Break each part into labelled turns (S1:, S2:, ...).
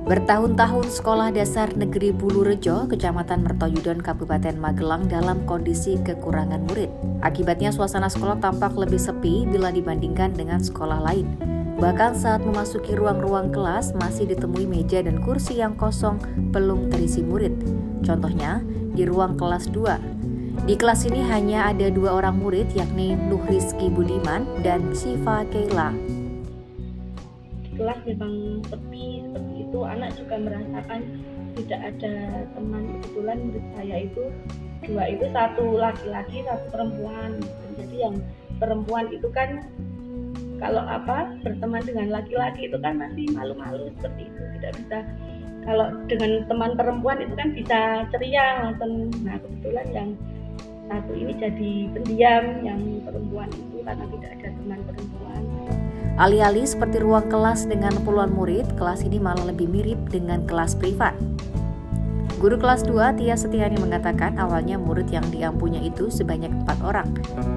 S1: Bertahun-tahun Sekolah Dasar Negeri Bulurejo, Kecamatan Mertoyudon, Kabupaten Magelang dalam kondisi kekurangan murid. Akibatnya suasana sekolah tampak lebih sepi bila dibandingkan dengan sekolah lain. Bahkan saat memasuki ruang-ruang kelas masih ditemui meja dan kursi yang kosong belum terisi murid. Contohnya di ruang kelas 2. Di kelas ini hanya ada 2 orang murid yakni Nuh Rizky Budiman dan Siva Keila.
S2: Kelas memang sepi seperti itu, anak juga merasakan tidak ada teman. Kebetulan murid saya itu 2, itu 1 laki-laki 1 perempuan. Jadi yang perempuan itu kan kalau berteman dengan laki-laki itu kan masih malu-malu seperti itu, tidak bisa. Kalau dengan teman perempuan itu kan bisa ceria langsung. Nah, kebetulan yang 1 ini jadi pendiam, yang perempuan itu karena tidak ada teman perempuan.
S1: Alih-alih seperti ruang kelas dengan puluhan murid, kelas ini malah lebih mirip dengan kelas privat. Guru kelas 2, Tia Setiani mengatakan awalnya murid yang diampunya itu sebanyak 4 orang.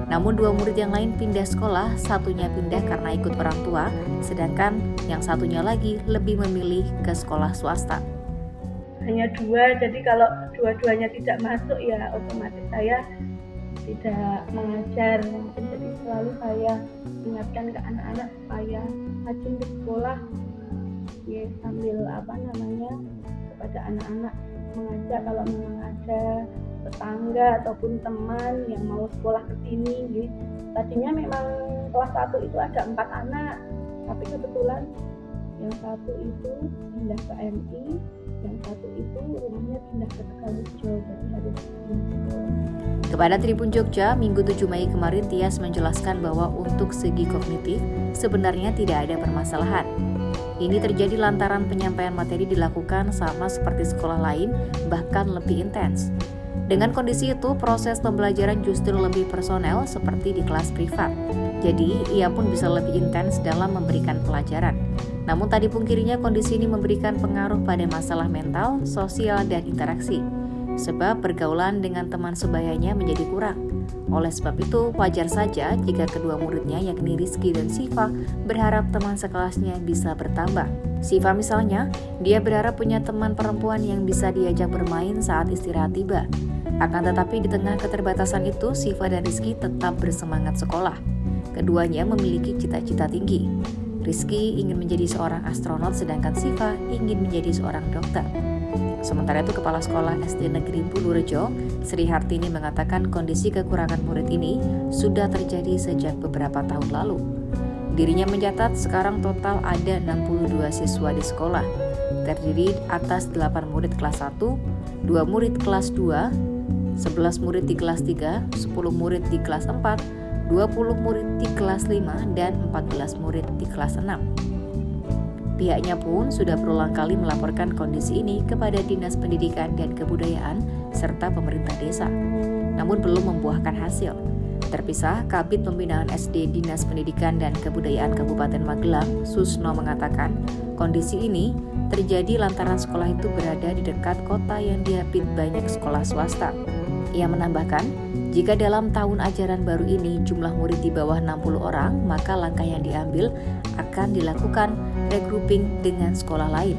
S1: Namun 2 murid yang lain pindah sekolah, satunya pindah karena ikut orang tua, sedangkan yang satunya lagi lebih memilih ke sekolah swasta.
S2: Hanya 2, jadi kalau dua-duanya tidak masuk ya otomatis saya tidak mengajar. Jadi selalu saya ingatkan ke anak-anak supaya rajin ke sekolah, ya sambil kepada anak-anak mengajak kalau memang ada tetangga ataupun teman yang mau sekolah ke sini. Gitu. Tadinya memang kelas 1 itu ada 4 anak, tapi kebetulan yang 1 itu pindah ke MI, yang 1 itu rumahnya pindah ke Tegalrejo, jadi harus pindah sekolah.
S1: Kepada Tribun Jogja, Minggu 7 Mei kemarin, Tias menjelaskan bahwa untuk segi kognitif sebenarnya tidak ada permasalahan. Ini terjadi lantaran penyampaian materi dilakukan sama seperti sekolah lain, bahkan lebih intens. Dengan kondisi itu, proses pembelajaran justru lebih personel seperti di kelas privat. Jadi, ia pun bisa lebih intens dalam memberikan pelajaran. Namun tadi pungkirinya kondisi ini memberikan pengaruh pada masalah mental, sosial, dan interaksi. Sebab pergaulan dengan teman sebayanya menjadi kurang. Oleh sebab itu, wajar saja jika kedua muridnya yakni Rizky dan Siva berharap teman sekelasnya bisa bertambah. Siva misalnya, dia berharap punya teman perempuan yang bisa diajak bermain saat istirahat tiba. Akan tetapi di tengah keterbatasan itu, Siva dan Rizky tetap bersemangat sekolah. Keduanya memiliki cita-cita tinggi. Rizky ingin menjadi seorang astronot sedangkan Siva ingin menjadi seorang dokter. Sementara itu, Kepala Sekolah SD Negeri Bulurejo, Sri Hartini mengatakan kondisi kekurangan murid ini sudah terjadi sejak beberapa tahun lalu. Dirinya mencatat sekarang total ada 62 siswa di sekolah, terdiri atas 8 murid kelas 1, 2 murid kelas 2, 11 murid di kelas 3, 10 murid di kelas 4, 20 murid di kelas 5, dan 14 murid di kelas 6. Pihaknya pun sudah berulang kali melaporkan kondisi ini kepada Dinas Pendidikan dan Kebudayaan serta pemerintah desa, namun belum membuahkan hasil. Terpisah, Kabid Pembinaan SD Dinas Pendidikan dan Kebudayaan Kabupaten Magelang, Susno mengatakan kondisi ini terjadi lantaran sekolah itu berada di dekat kota yang diapit banyak sekolah swasta. Ia menambahkan, jika dalam tahun ajaran baru ini jumlah murid di bawah 60 orang, maka langkah yang diambil akan dilakukan regrouping dengan sekolah lain.